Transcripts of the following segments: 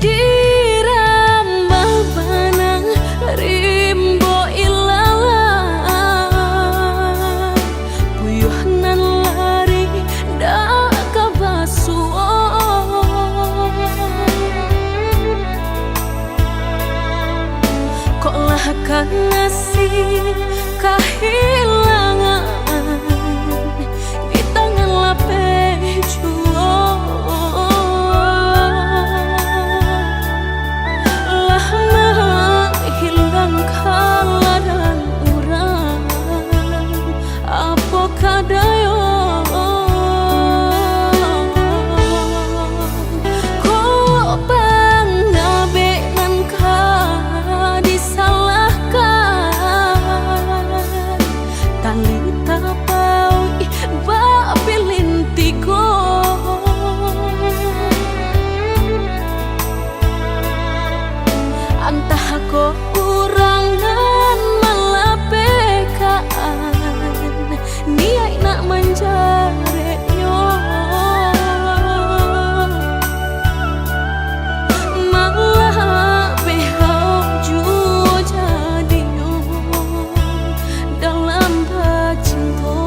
dirambah bana rimbo ilalang puyuhnan lari dak kabasuo kok lah kan nasib kehilangan di tangan lapeh juo lah hilang kala dan urang apa kadayo kok pangabe nan ka disalahkan tali tapau ba pilintiko antah kok kurangan malapekaan niai nak menjaretnya malah behau juo jadinya dalam cinta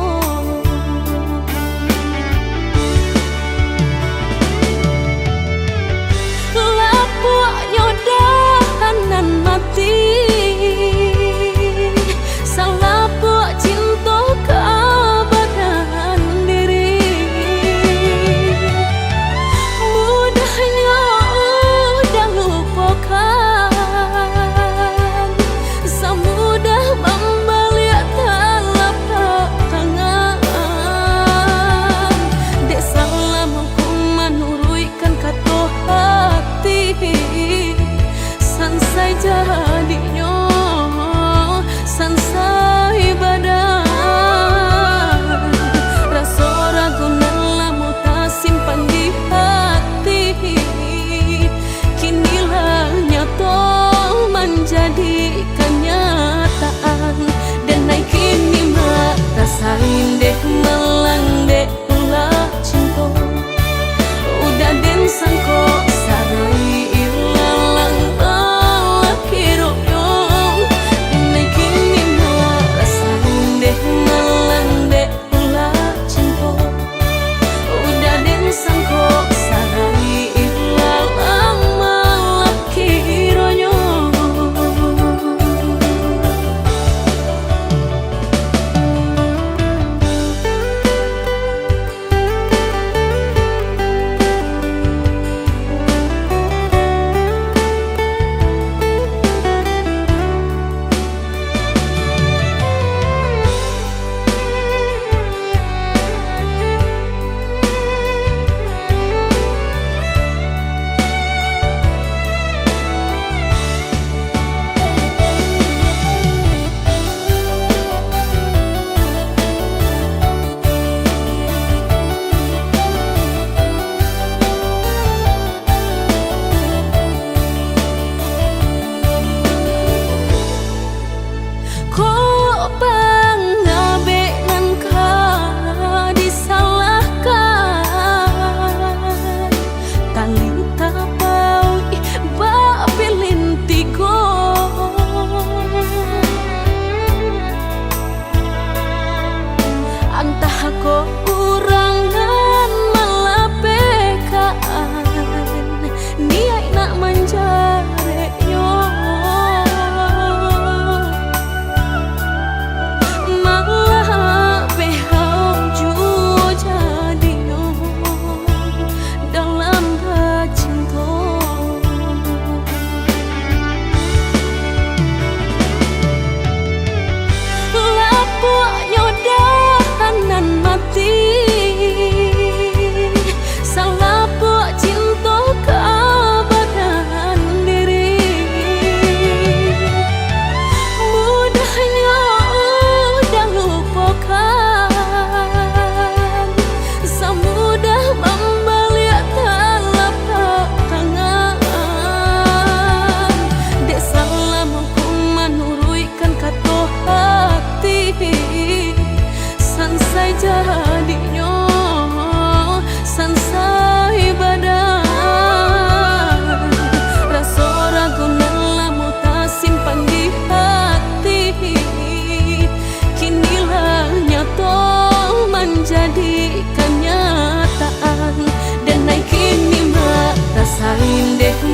lapuk nyodahan nan mati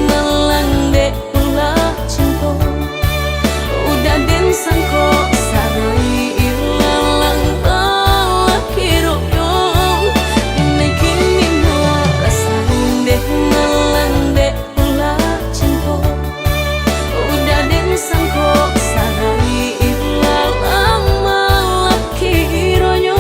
malang dek ulah cinta. Udah den sangko sarai ilalang balak kiro yo. Ini kini rasain dek malang dek ulah cinta. Udah den sangko sarai ilalang balak kiro yo.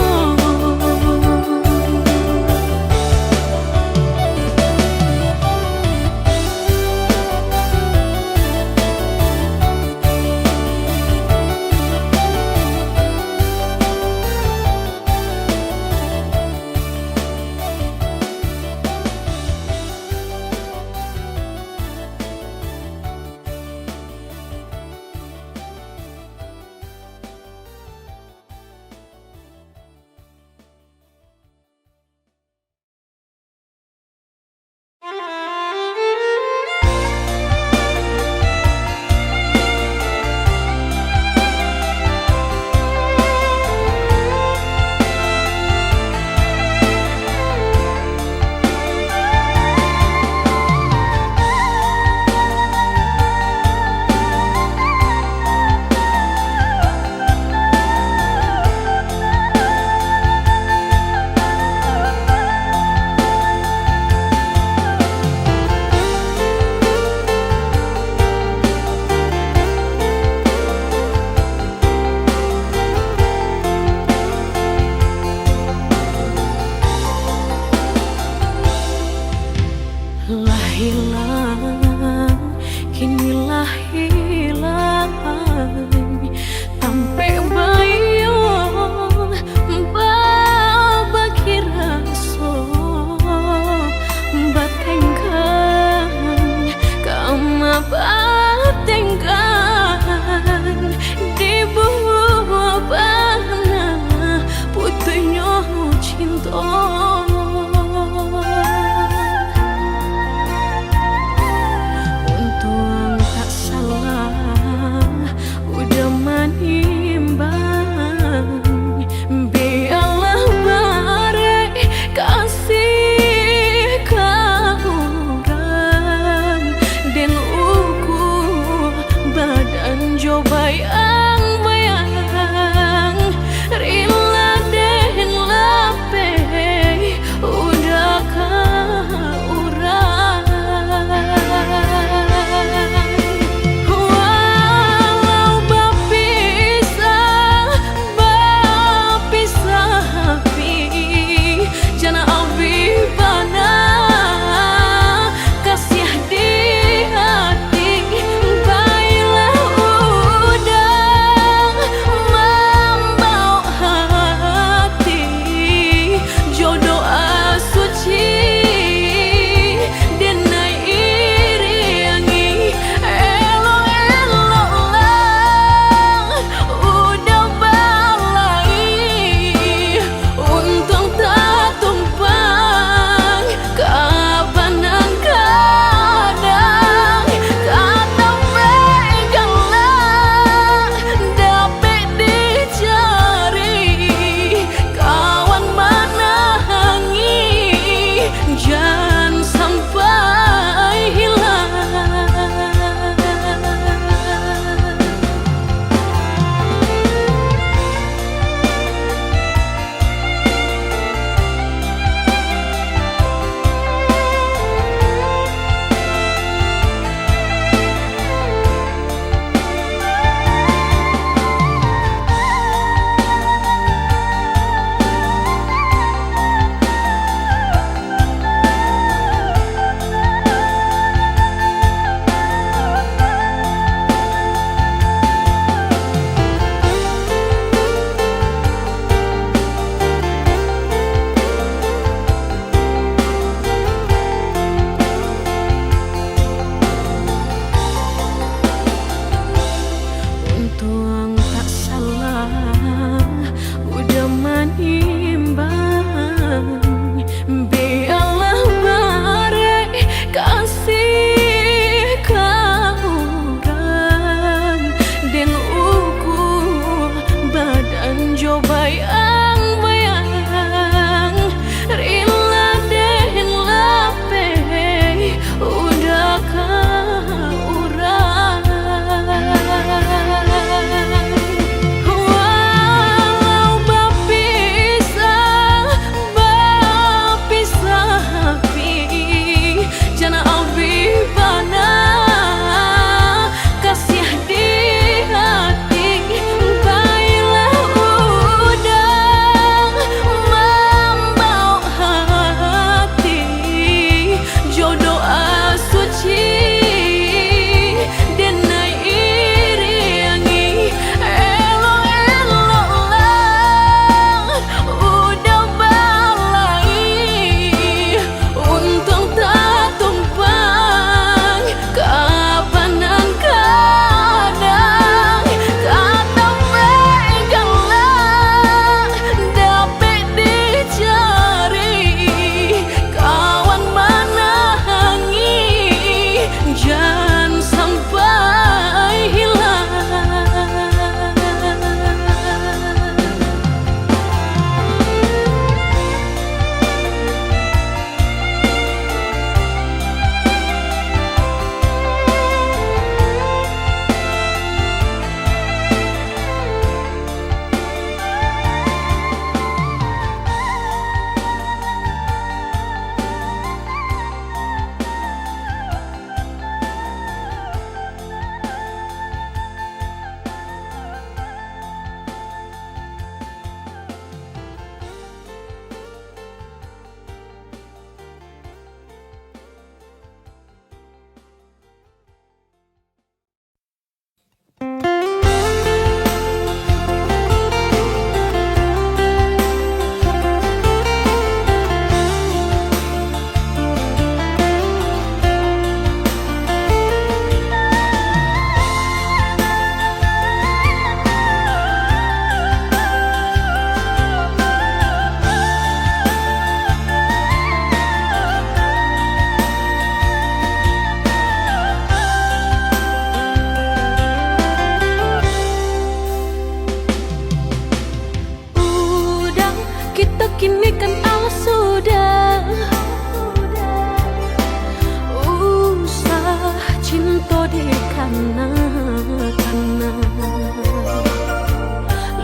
karena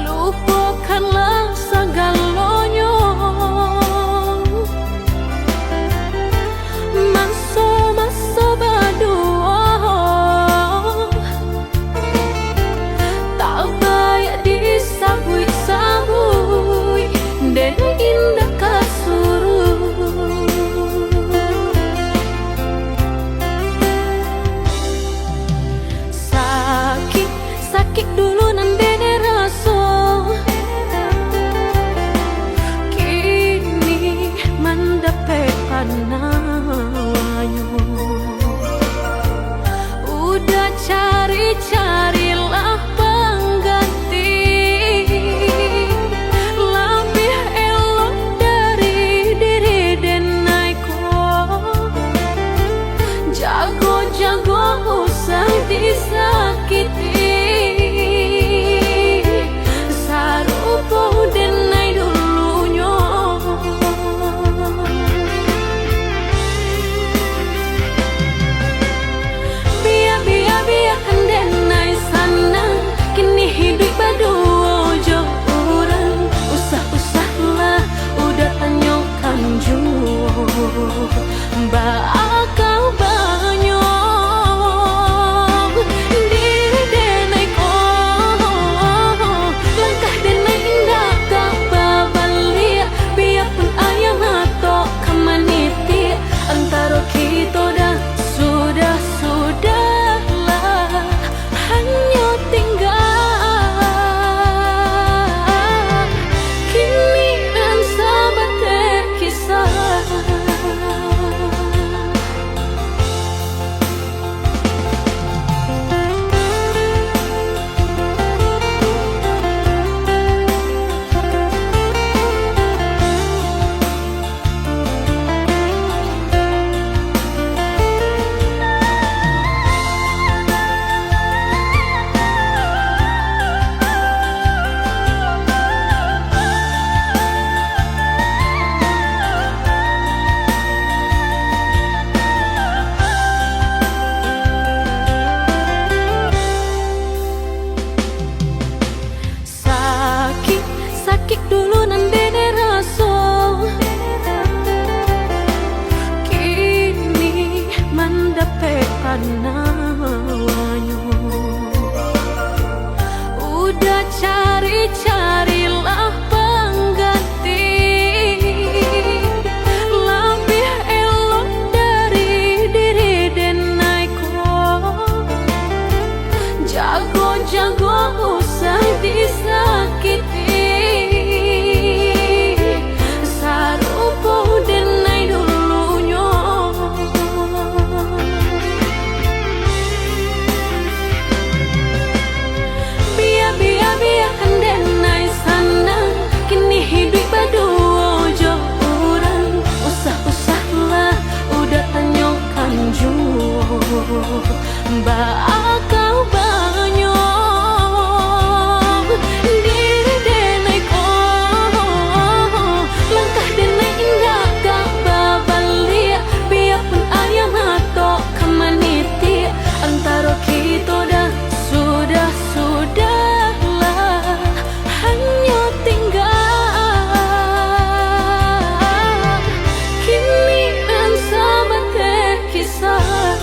lupakanlah segalanya. Masa-masa berdua tak baik disabui-sabui dan indah kasuruh. Sakit dulu nandene rasa, kini mendapat panawayo. Udah cari-carilah pengganti, lebih elok dari diri denaiku. Jago-jago usah disakiti, bakal banyak diri denaiku. Langkah denai indah tak babalia, biarpun ayam atau kemaniti. Antara kita dah sudahlah hanya tinggal kini dan sahabat terkisah. Sakit dulu nandene rasa, kini mendapat panawayo. Udah cari-carilah pengganti, lebih elok dari diri denaiku. Jago-jago usah disakiti, biarkan denai sana. Kini hidup berdua jauh orang, usah-usahlah udah tanyakan jua bakal banyak diri denaiku. Langkah denai indah tak babalia, biarpun ayam atau kemaniti. Antara kita dah sudahlah hanya tinggal kini dan sahabat terkisah.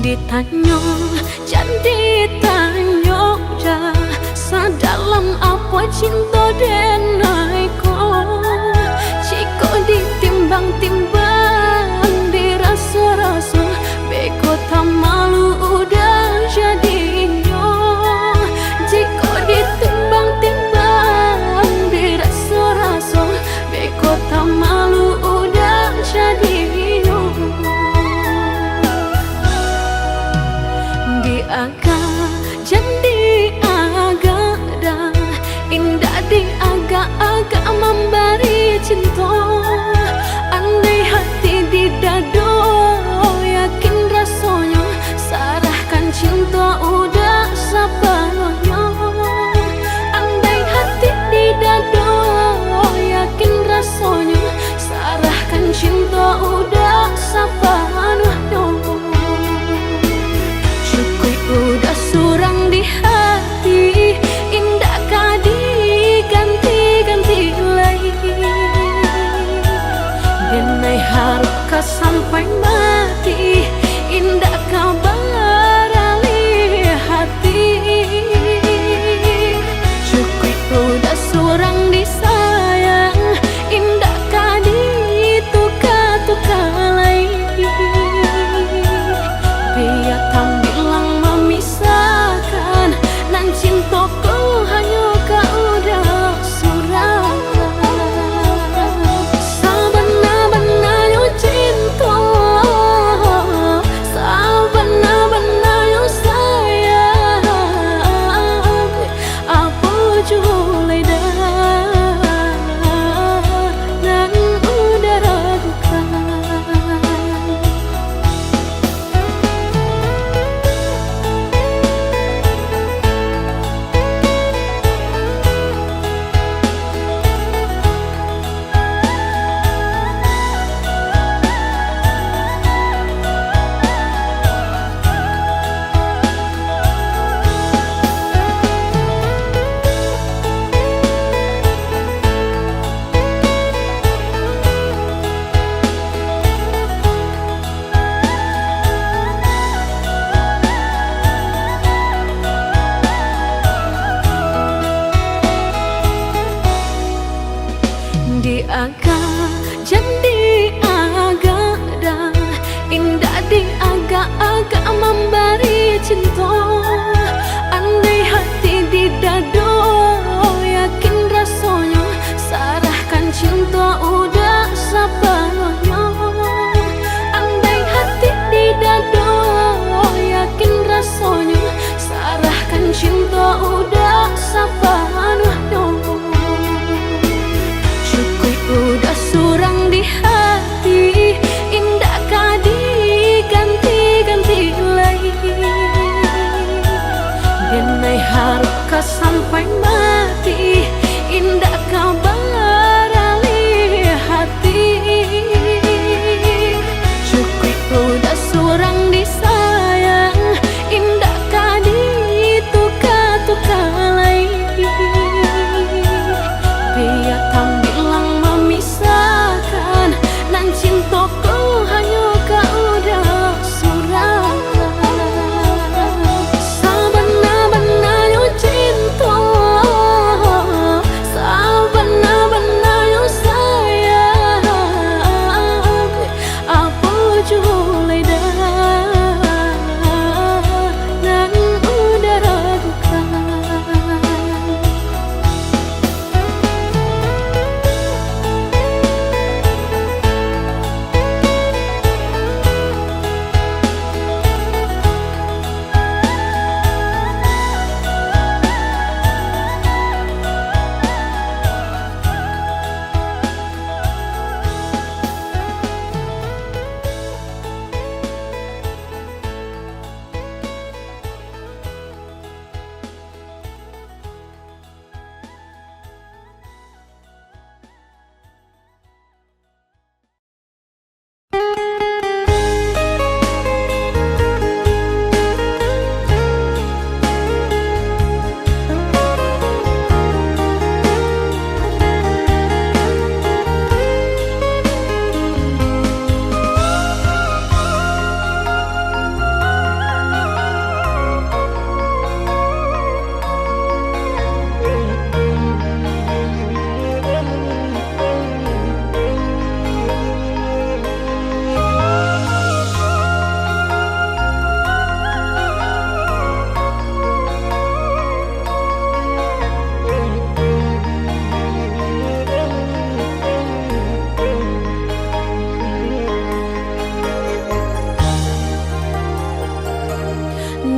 Ditanya, jadi tanya sadalam apa cinta denai ko. Jika ditimbang-timbang dirasa-rasa, beko tak malu udah jadinya. Jika ditimbang-timbang dirasa-rasa, beko tak malu udah jadinya. Di agak jadi agak dah indah di agak-agak memberi cinta. Andai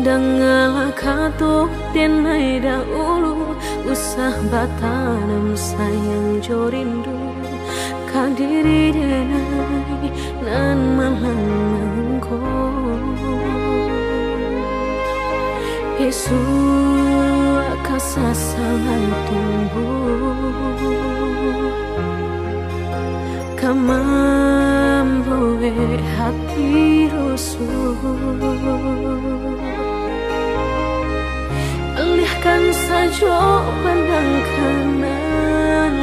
Dengalah kato denai dahulu usah batanam sayang jorindu kadiri denai nan malangko Yesu kasasangan tumbuh kamamboe hati rusuh alihkan saja pandang kanan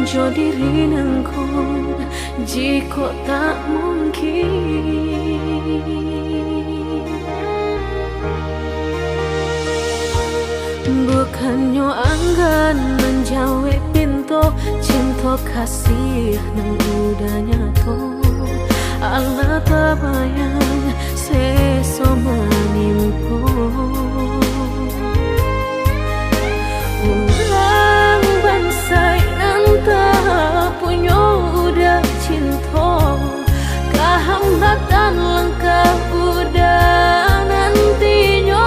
jo diri nangkon jika tak mungkin bukannya anggan menjawe pintu cinta kasih nang udah nyato Allah tabayang seso menimpo ulang bansai nanta punya udah cinta kehambatan langkah udah nantinya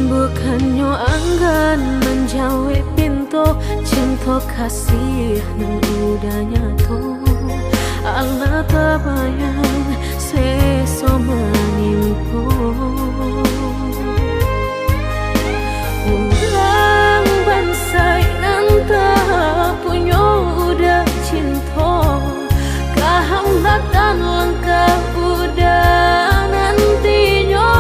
bukannya anggan menjawe pintu cinta kasih nang udah nyato Allah tabayang seso menimpo ulang bansai nanta punya udah cinta kehambatan langkah udah nantinya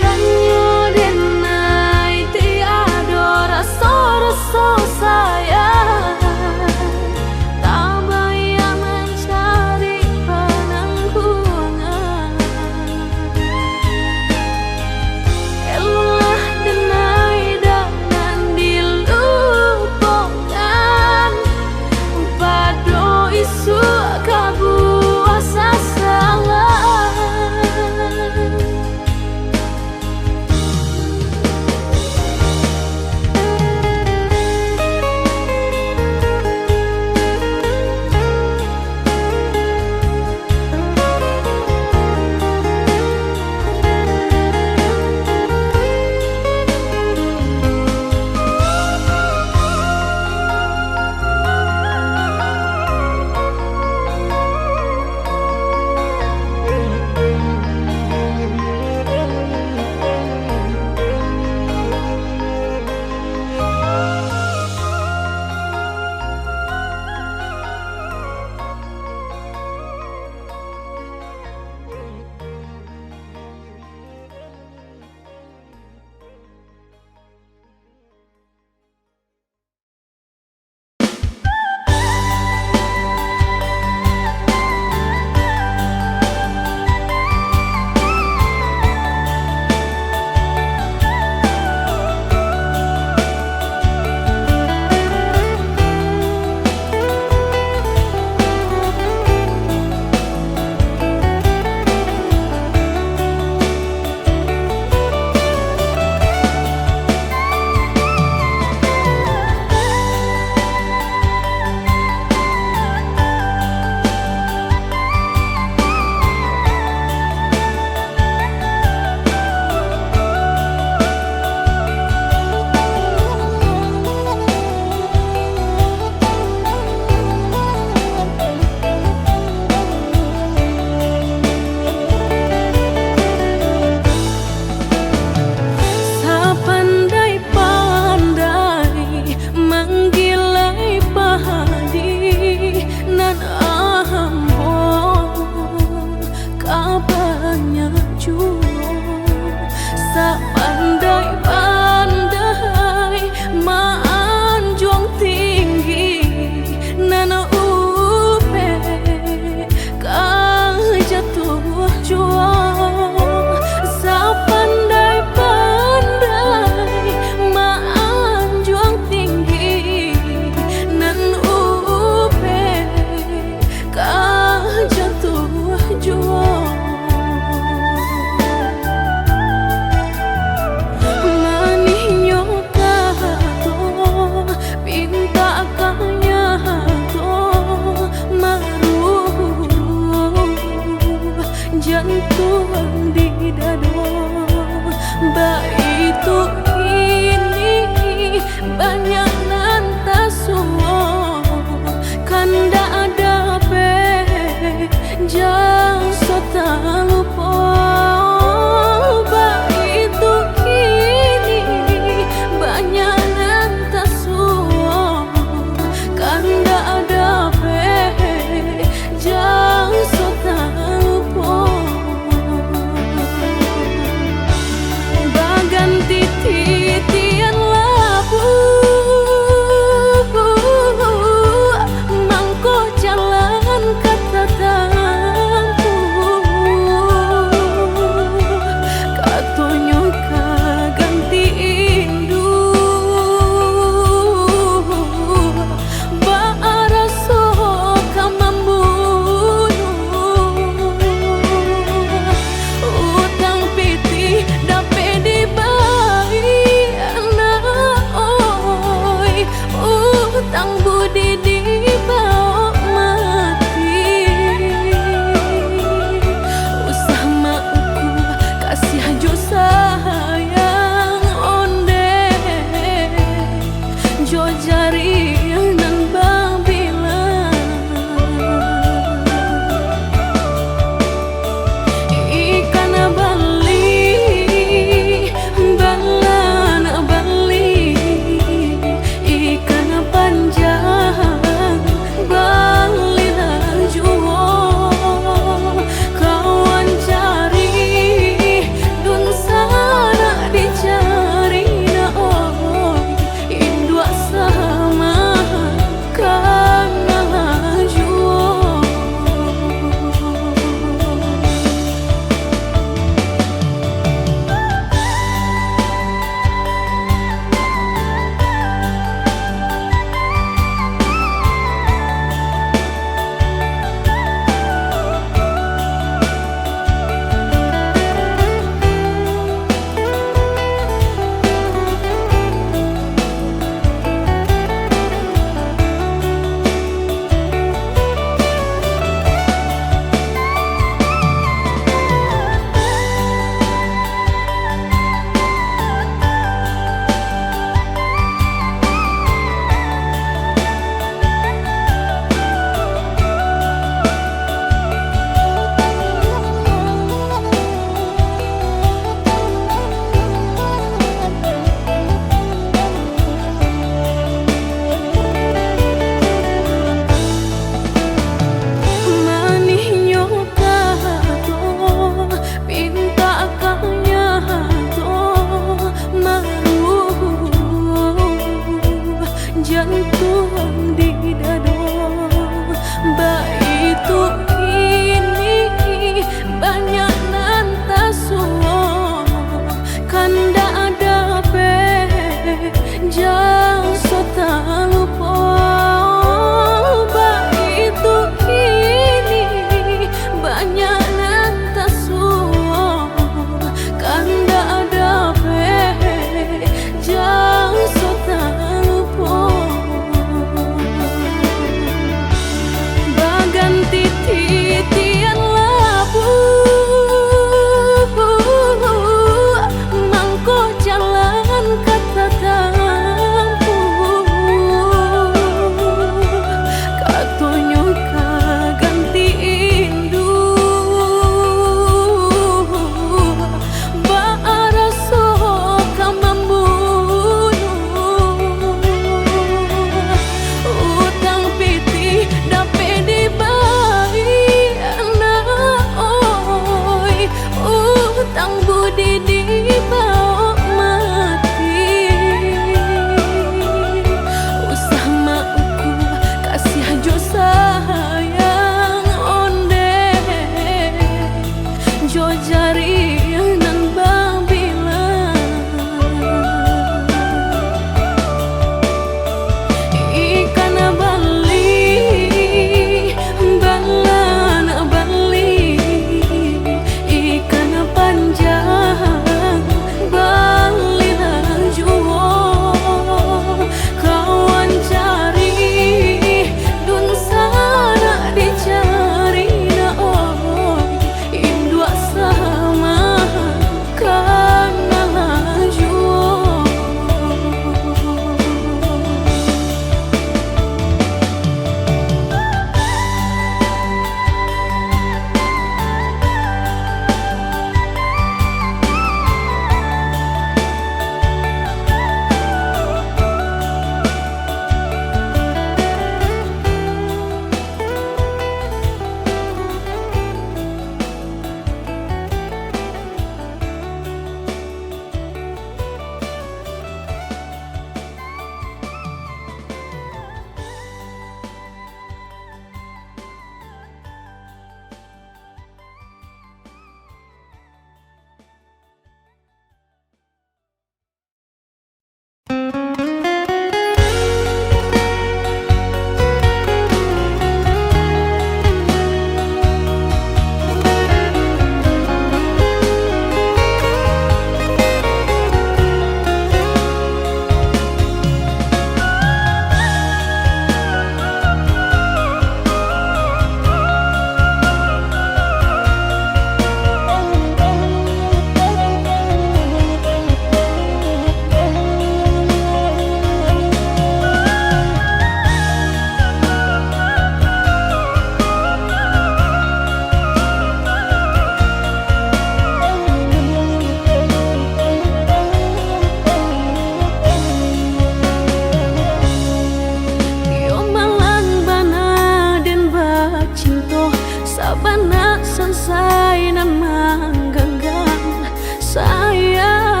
sabana selesai nan manggenggam sayang.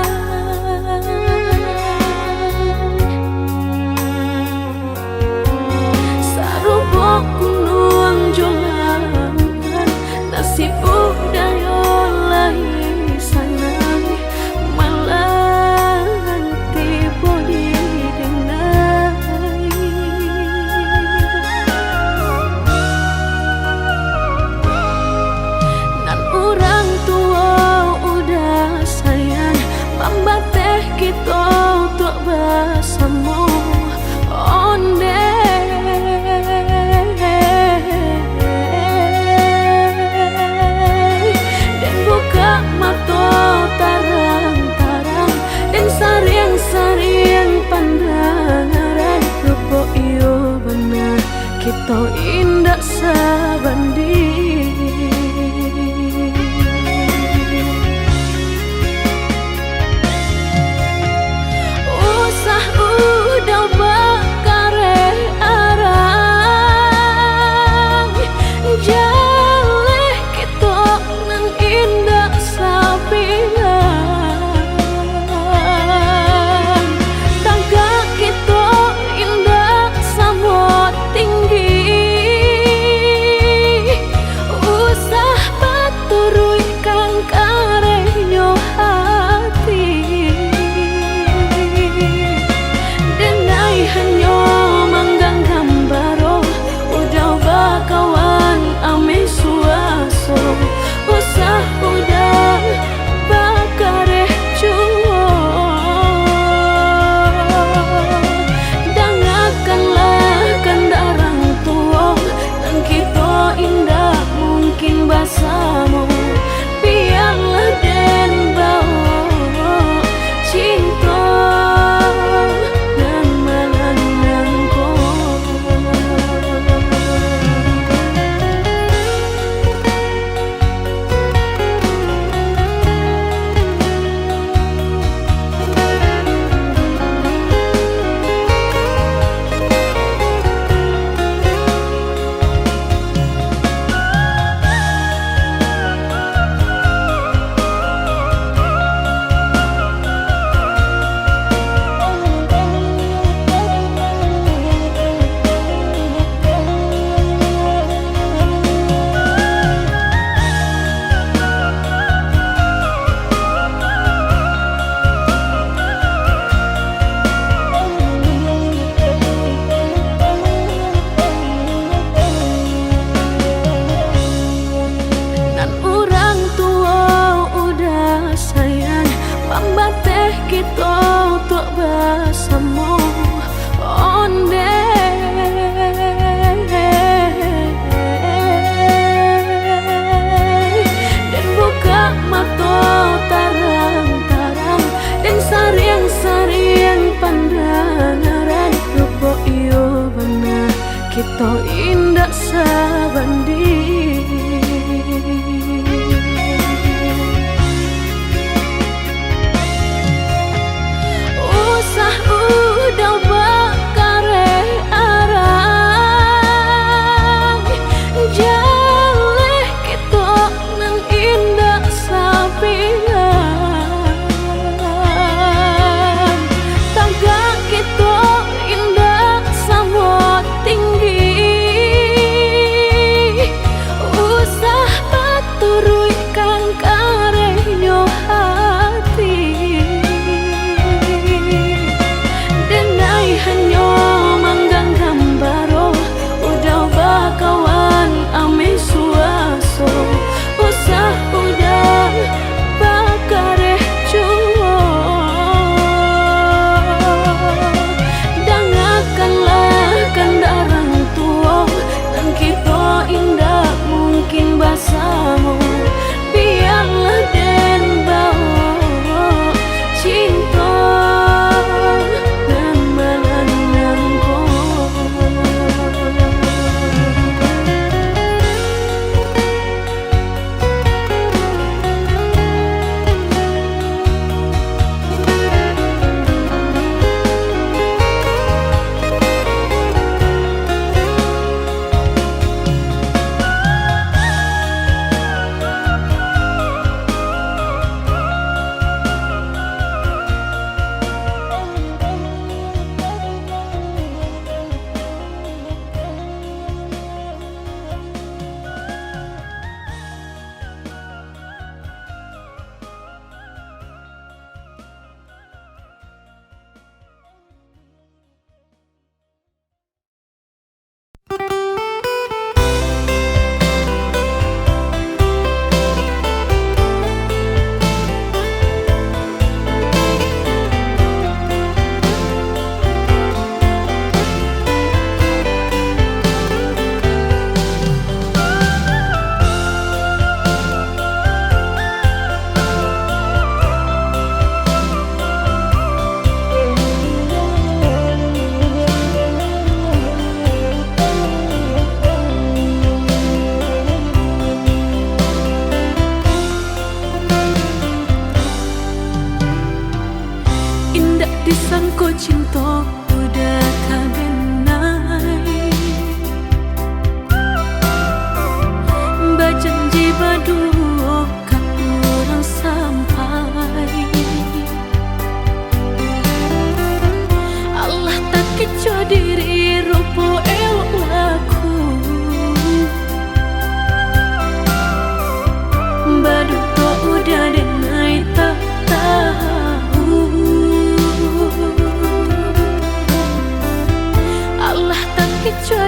Sarubok gunung jolan nasib udayo lahi sanang malang tibo di denai. Nan orang tua udah sayang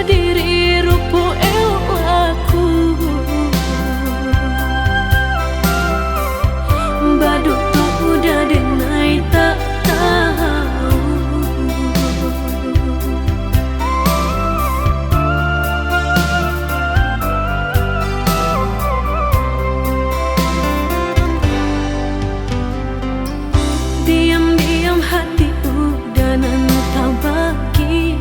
diri rupo aku baduk tuh udah denai tak tahu. Diam-diam hati udah nantau bagi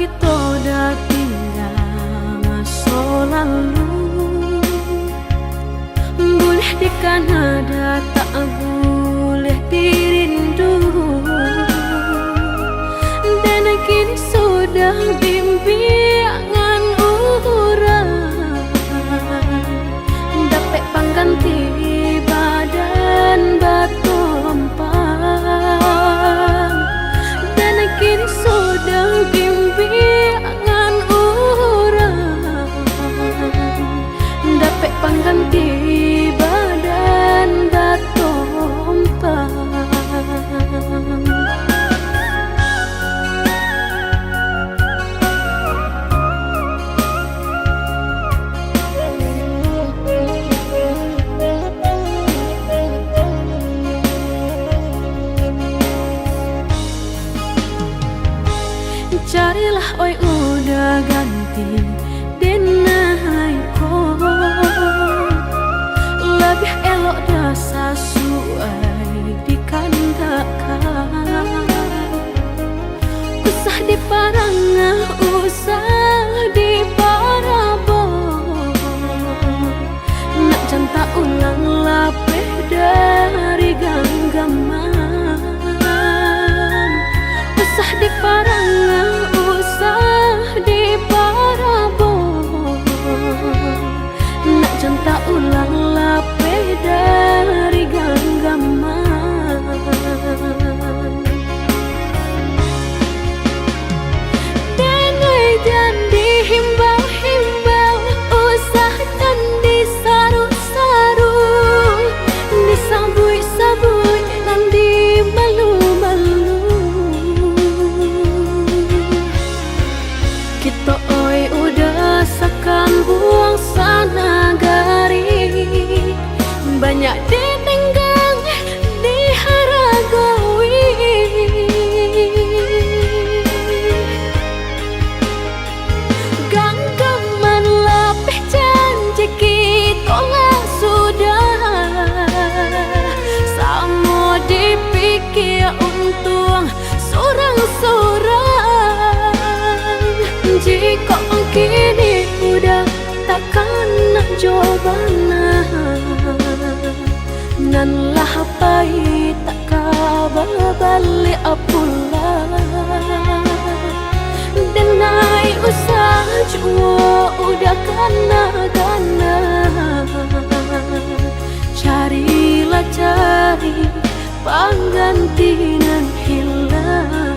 kita udah tinggal masa lalu. Boleh di Kanada tak boleh dirindu. Dan kini sudah bimbingan orang dapat pengganti badan batu empang. Dan kini sudah bimbingan orang dapat pengganti badan batu empang. Carilah oi udah ganti denai ko, lebih elok dah sesuai dikandakan. Usah di parangah, usah di parabon, nak janta ulang lapeh dari genggaman. Usah di parangah, usah di parabon, nak janta ulang lapeh dari genggaman. Denai dan dihimbau-himbau, usah dan disaru-saru, disabui-sabui dan dimalu-malu. Kita oi udah sakan buang sana gari, banyak ditenggang diharagawi. Genggaman lapeh janji kita lah sudah, sama dipikir untung sorang-sorang. Jika kini udah takkan nak jawabana, nan lah pai tak kabar balik pula. Denai usah jua udah kana-kana, carilah cari pengganti nan hilang.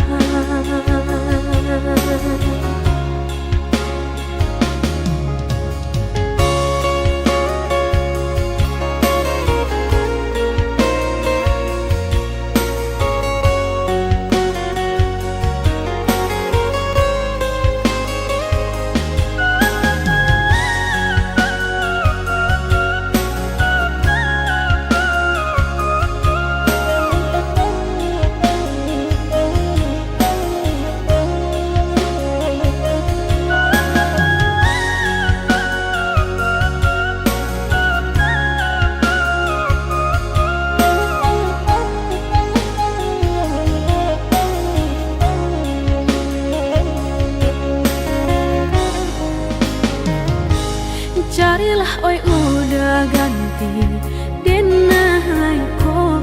Carilah oi udah ganti denai ko,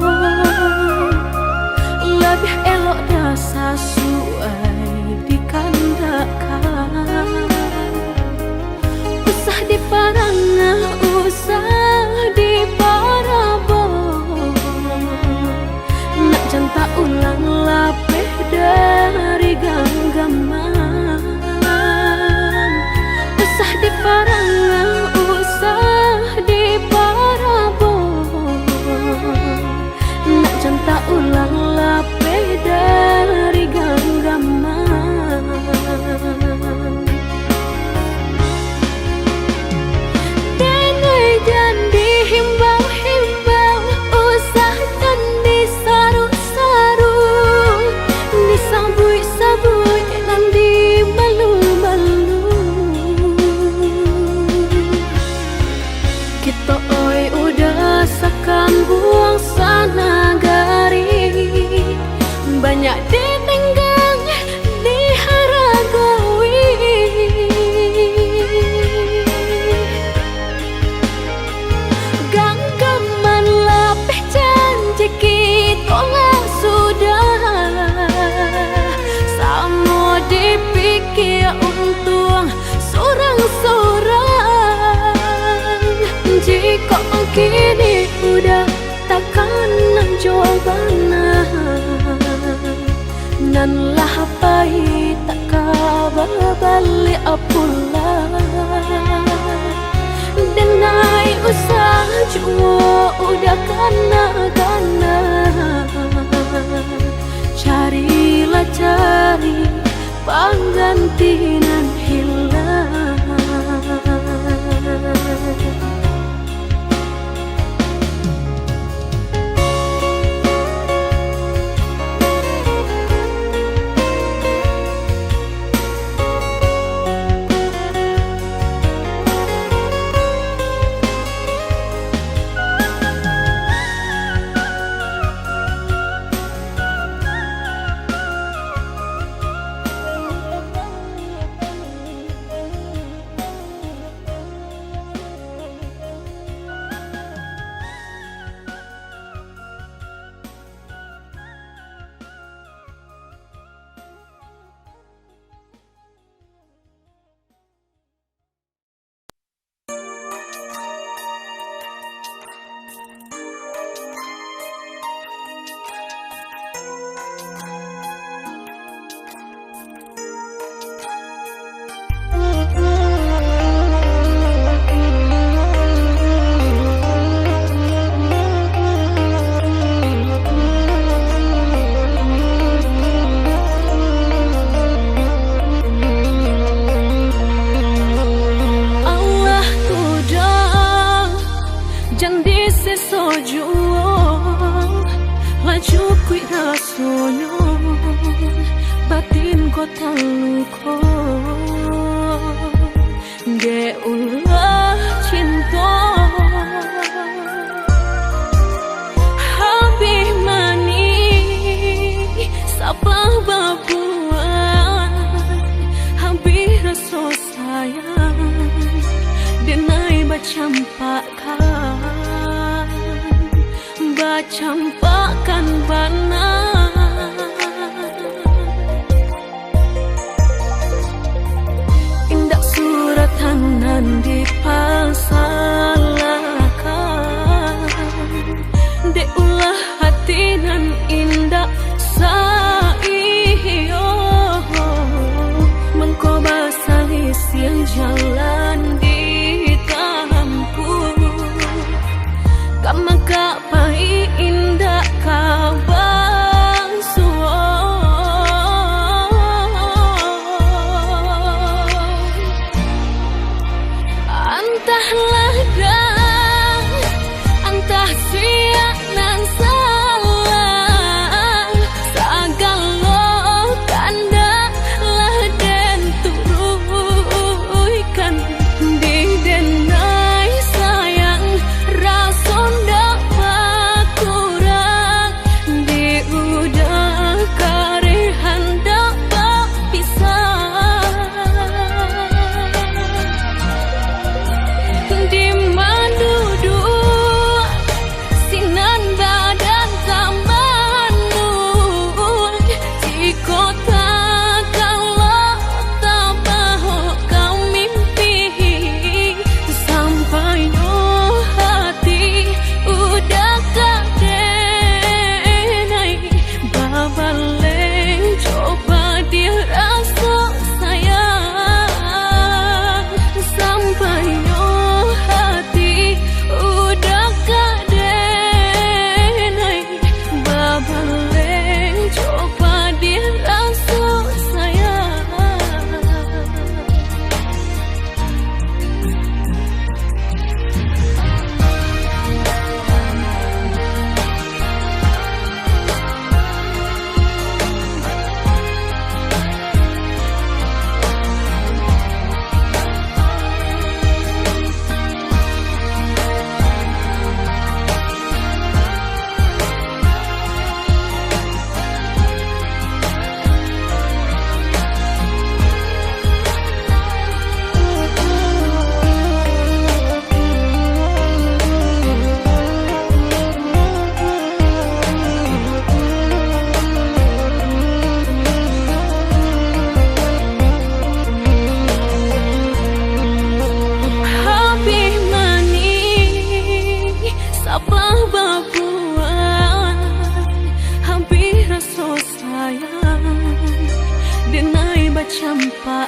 lebih elok dah sesuai dikandakan. Usah di parangah, usah di parabon, nak janta ulang lapeh dari genggaman. Usah di parangah, usah di parabon, nak janta ulang lapeh dari genggaman. Denai dan dihimbau-himbau, usah dan disaru-saru, disabui-sabui dan dimalu-malu. Kita oi udah sakan buang sana gari, banyak ditenggang diharagawi. kini udah takkan menjobana, nan lah pai tak kabar balik pula. Denai usah jua udah kana-kana, carilah cari pengganti nan hilang. Campakan bana indak suratan nan dipasalahkan, de ulah hati nan indak saiyo mengkoba salis yang jalan ditampu, kamaka pai indak kabar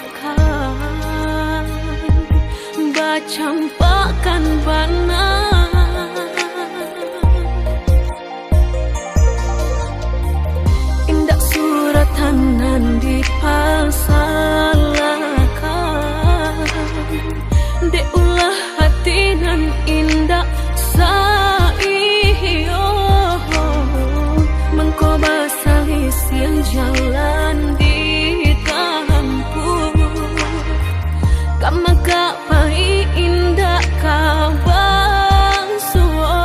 takkan bacampakan bana indak suratanan dipasalakan dek ulah hati nan indak saiyo mengko basali siang jalan di Kamaga pai indah kabang suo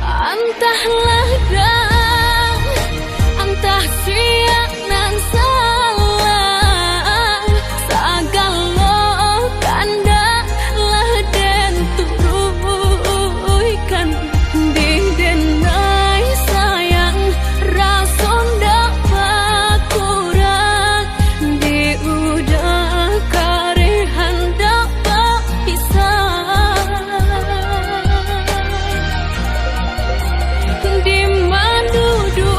Antahlah dan antah siap nan salah Sagalo kanda lah den turuikan di denai sayang rason dapat kurang di udah karehan dapat pisah di mandudu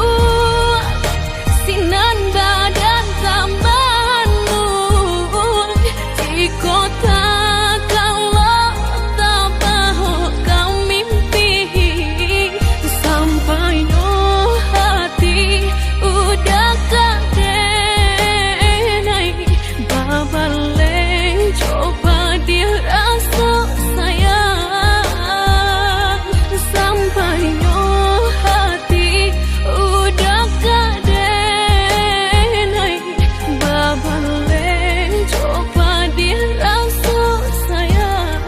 sinan badan tambanu di kota kalau tak tahu kau mimpi sampai no hati udah kadenai babaleng coba dia rasa sayang sampai no hati udah kadenai babaleng coba dia rasa sayang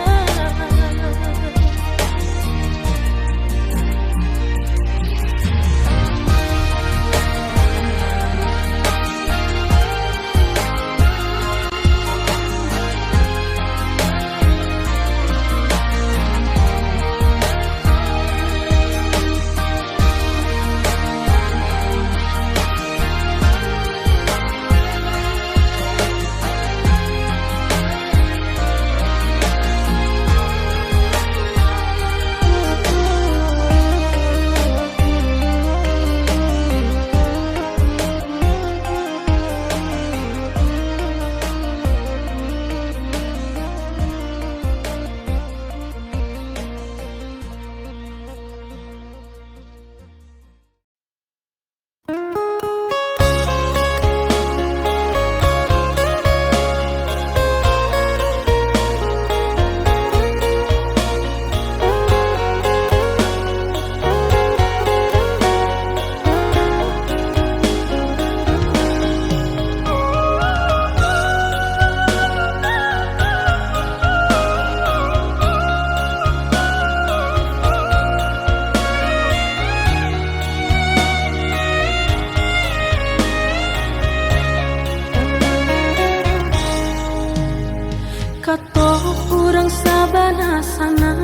Kato urang sabana sana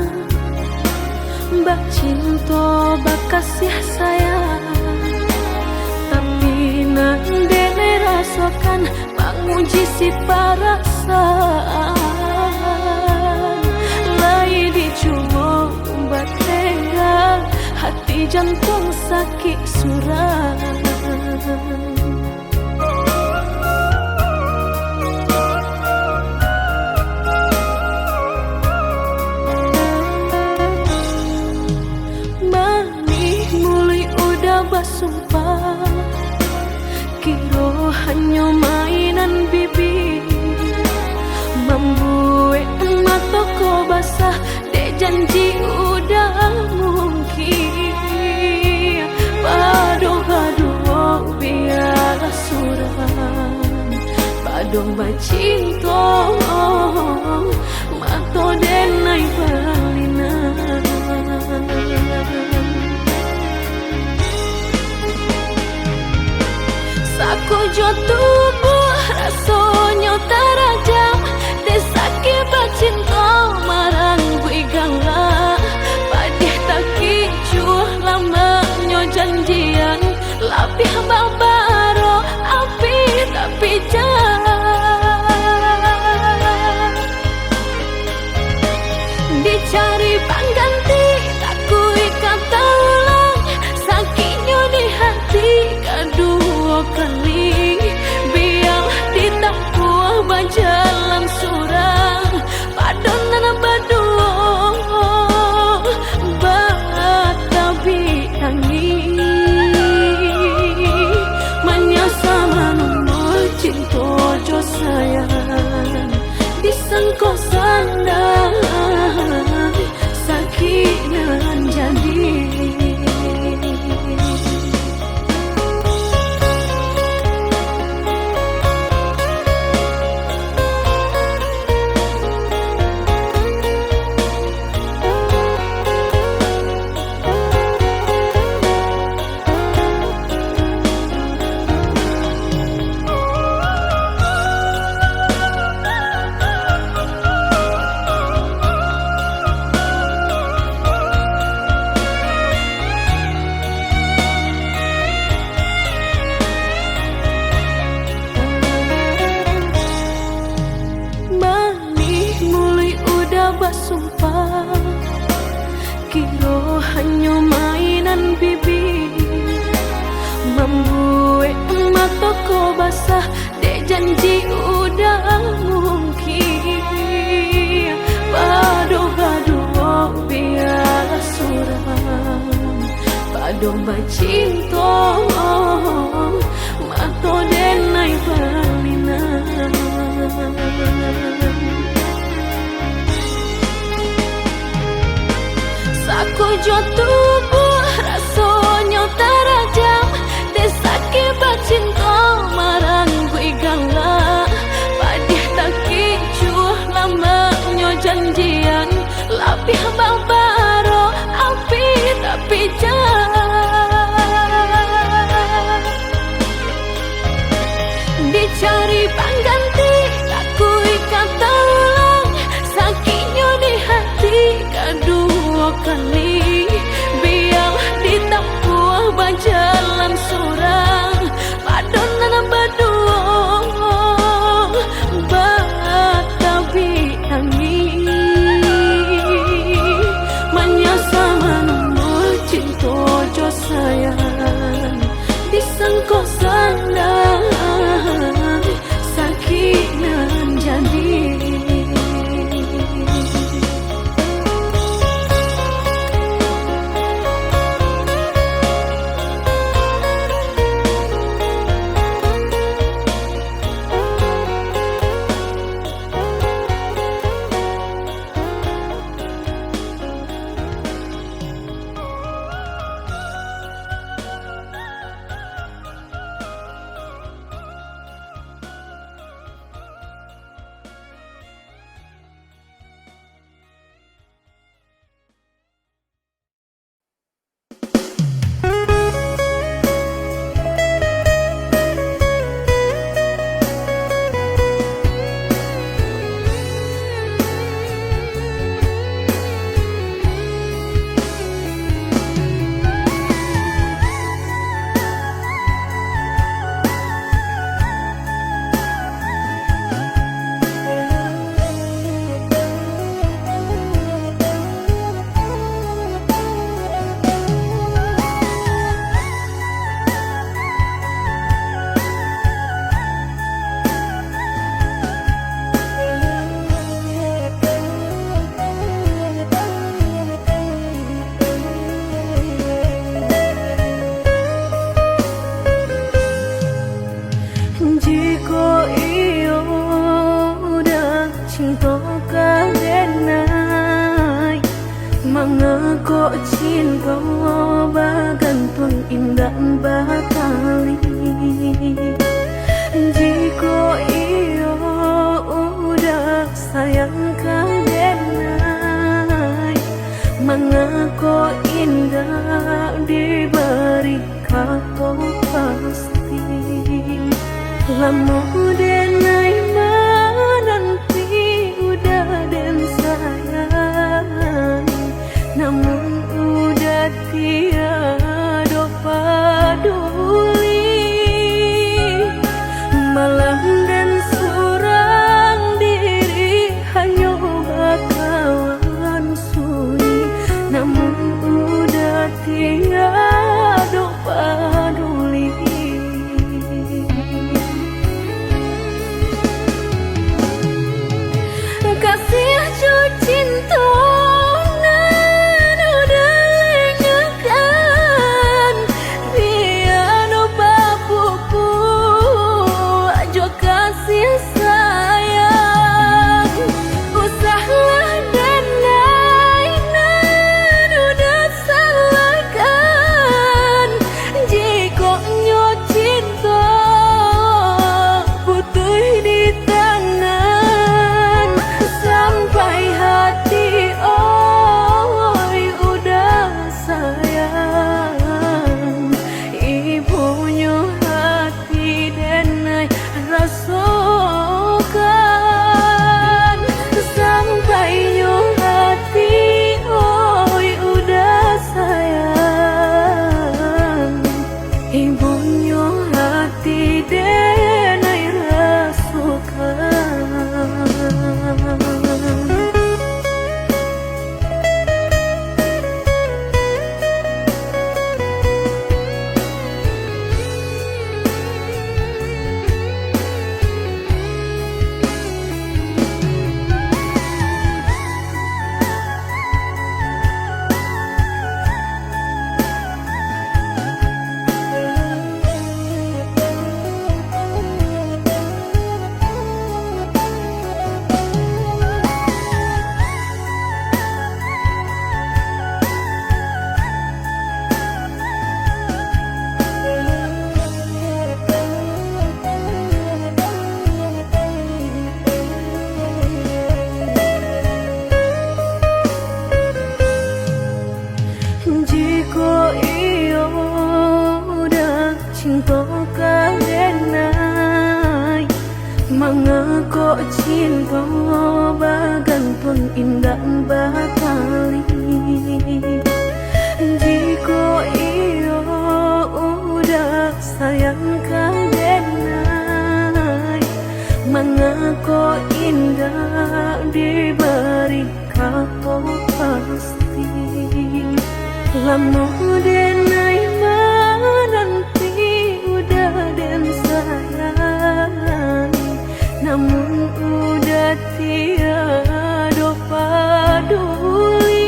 Bak cinta bak kasih sayang Tapi nan dene rasakan menguji si perasaan Lai dicumo bak tega hati jantung sakit suram Sumpah kiro hanya mainan bibi membuat mataku basah dek janji udah mungkin padu-padu biar suram padu bacinto mato denai balinan Aku jo tubuh rasanya tarajam desake bacinta marang bui gangga padih tak kicuh lamanya janjian lapih babaro api tapi jangan dicari pengganti tak kui kata ulang sakitnya berjalan surang padonan baduo batabi angin menyasa manungul cinta jo sayang disangko sandang sakinan jadi. Sumpah kiro hanya mainan bibi membuat mataku basah dek janji udah mungkin padu-padu biar suram padu bacinto mato denai palinan. Aku jo tubuh rasanya terajam desake bacinta marang gue galak padih tak kicuh lamanya janjian lapih babaro api tapi jalan dicari pengganti aku kata ulang sakitnya di hati kedua kali biar ditempuh berjalan surang padonan baduo batabi angin menyasa manungul cinta jo sayang disangko sandang sakinan jadi. Mangako cinta bagantun indah batali jika iyo udah sayang kadenai mangako indah diberi kau pasti lamu denai menanti udah den sayang namun udah tiada peduli malam dan surang diri hanya bakalan sunyi namun udah tiada peduli cinta bagan pengindah batali. Jika iyo udah sayang kadenai, mengako indah diberi kau pasti. Lama denai menanti udah den sayang, namun udah tiada peduli.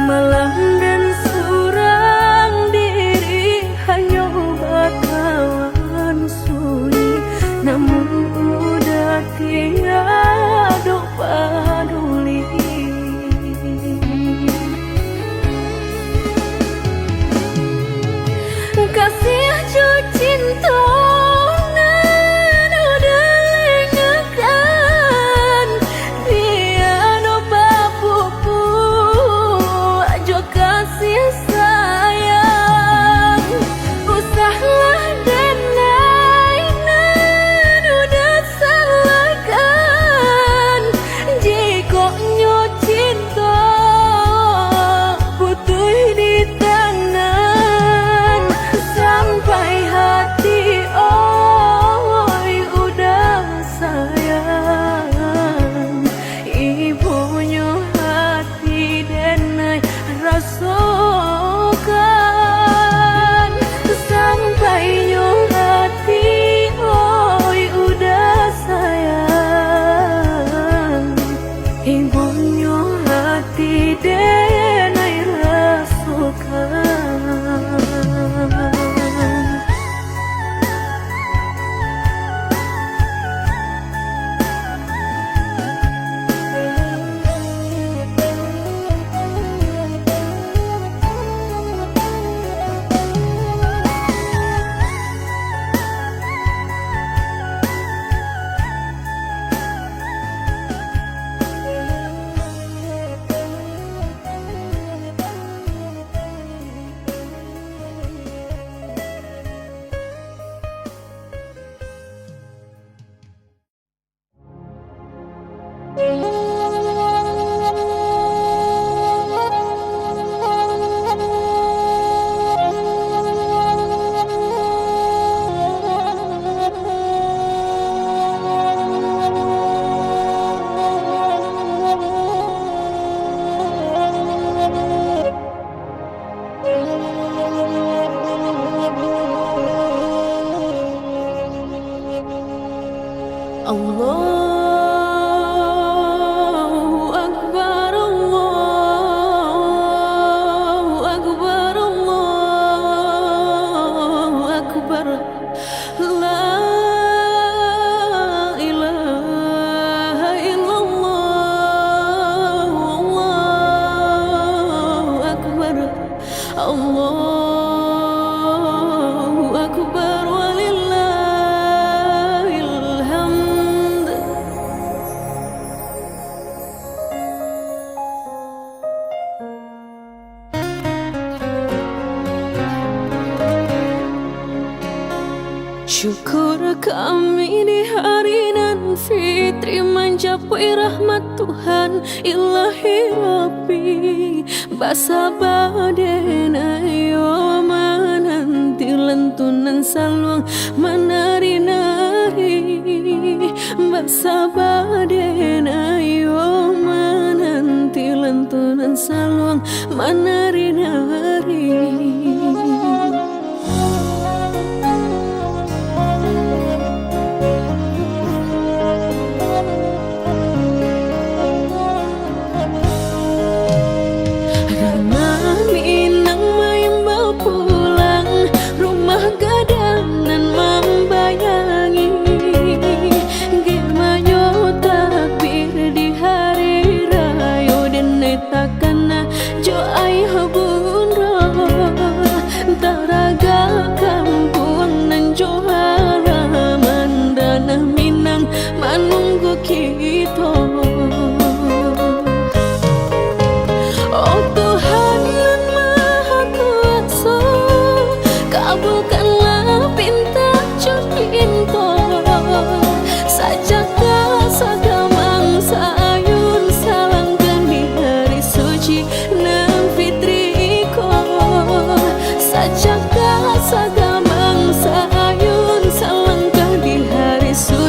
Malam dan surang diri hanya bakalan sunyi, namun udah tiada peduli. Kasih jo cinta nan udah lengakan, dia no bapupu jo kasih sayang. Usahlah denai nan udah salahkan, jika nyo cinta putuh di tangan. Sampai hati oi udah sayang, ibunya hati denai rasakan. Sampai nyo hati oi udah sayang, ibunya hati denai rasakan. Allahu Akbar, Allahu Akbar, Allahu Akbar. La ilaha illallah, Allahu Akbar, Allahu Akbar, walillahil hamd. Syukur kami di hari nan fitri mencapai rahmat Tuhan ilahi Rabbi. Basa baden ayo menanti lentunan saluang menari-nari. Basa baden ayo menanti lentunan saluang menari-nari. Gadanan membayangi Gimanyo takbir di hari raya dan netakana jo ai habun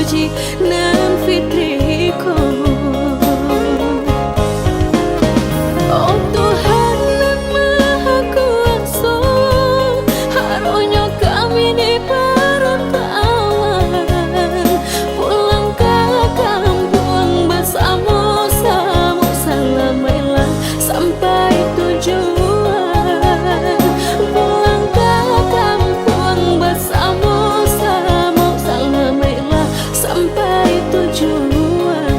suci nan fitriku. Oh Tuhan yang Maha Kuasa, harunya kami dipertawan, pulang ke kampung bersama-sama, selamanya sampai tujuan. Pulang ke kampung bersama-sama, selamanya sampai tujuan.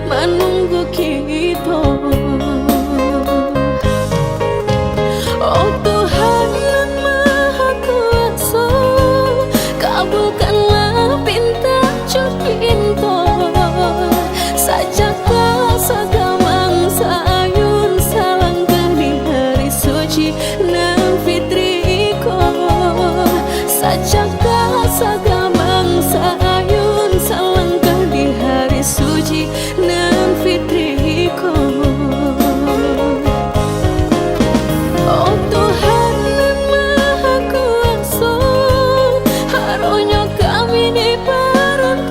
Menunggu kita. Oh Tuhan yang Maha Kuasa, kabulkanlah pinta-pinta sajaklah segamang sayun salangkan di hari suci nan fitriku. Sajaklah segamang sayun salangkan di hari suci nan fitriku. Oh Tuhan yang Maha Kuasa, harunya kami dipertawan,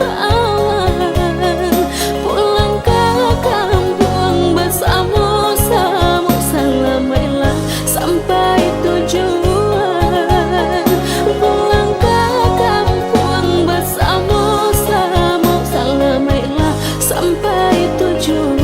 pulang ke kampung bersama-sama, selamanya sampai tujuan. Pulang ke kampung bersama-sama, selamanya sampai tujuan.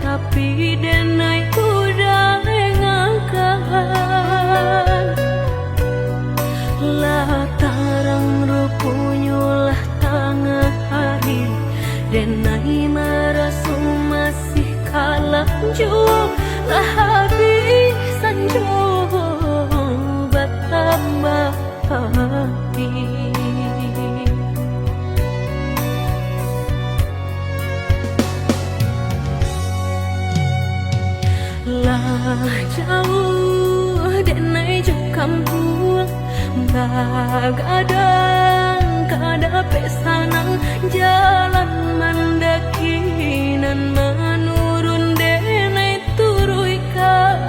Tapi denai kuda ngangkat lah tarang rupunyo lah tengah hari, denai merasu masih kalah jauh lah habis sanjung bertambah hati. Lah jauh denai jo kampung, bagadang kada pesanan jalan mendaki nan menurun denai turuikan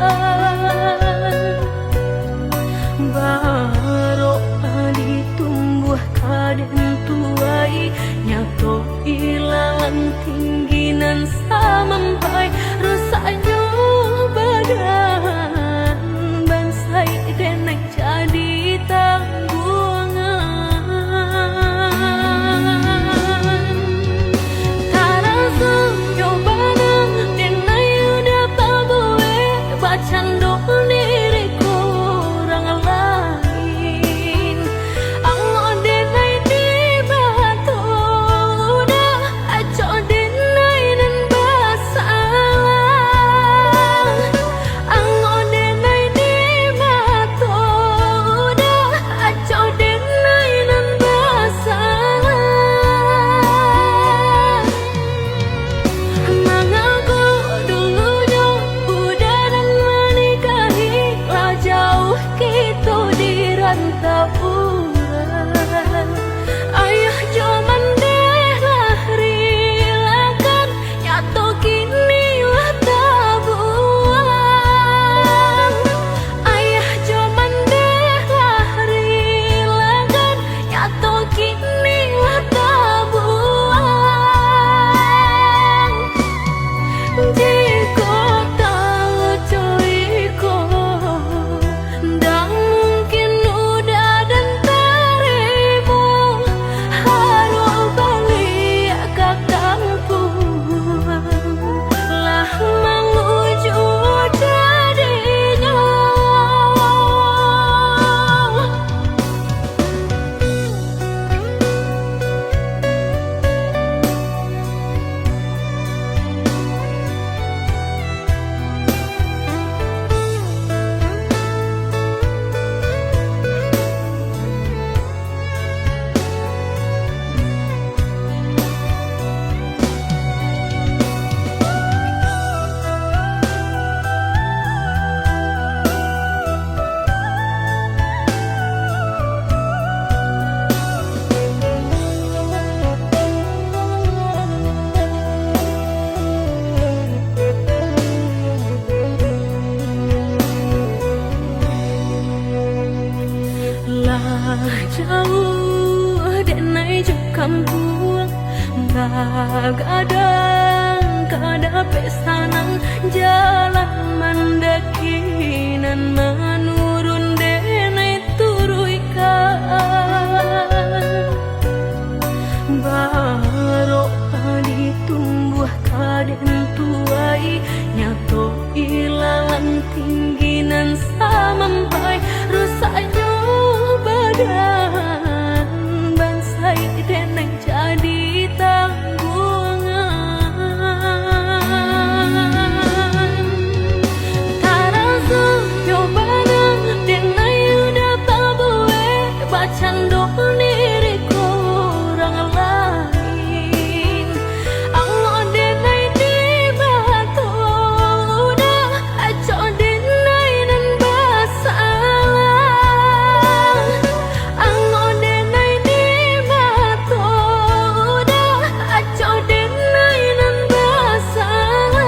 baro adi tum tumbuh kaden tuai nyato ilalang tingginan samampai rasanya badan bansai deneng jadi tanggungan tarasu nyobanang denai udah pabuwe bacan doa diriku orang lain anggo denai di batu udah aco denai nan basalang anggo denai di batu udah aco denai nan basalang mengaku dulunya udah dan menikahi lah jauh gitu di rantauan ayah jaman deh lah rilakan nyato kini lah tabuan ayah jaman deh lah rilakan nyato kini lah tabuan jika tahu coyko dan mungkin udah dan terimu harus balik ke kampung lah menuju jadinya lah jauh denai juk kampung bagadang kada pesanan jalan mandakinan menurun denai turuikan baro ditumbuh kaden tuai nyato ilalang tingginan samampai rasanya badan bansai deneng jadi tanggungan tarasu nyobanang denai udah pabuwe bacan doa diriku orang lain anggo denai di batu udah aco denai nan basalang anggo denai di batu udah aco denai nan basalang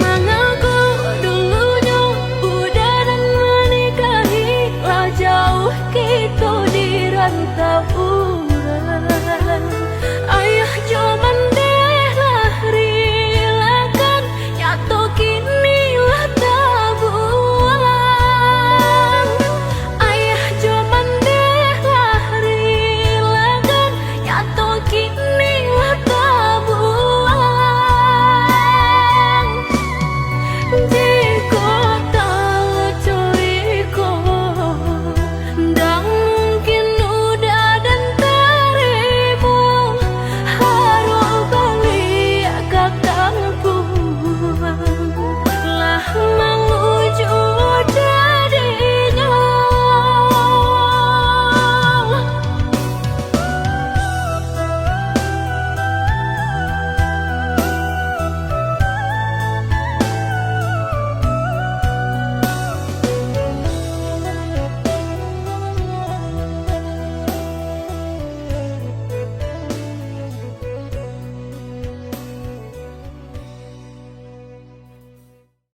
mengaku dulunya udah dan menikahi lah jauh gitu di rantau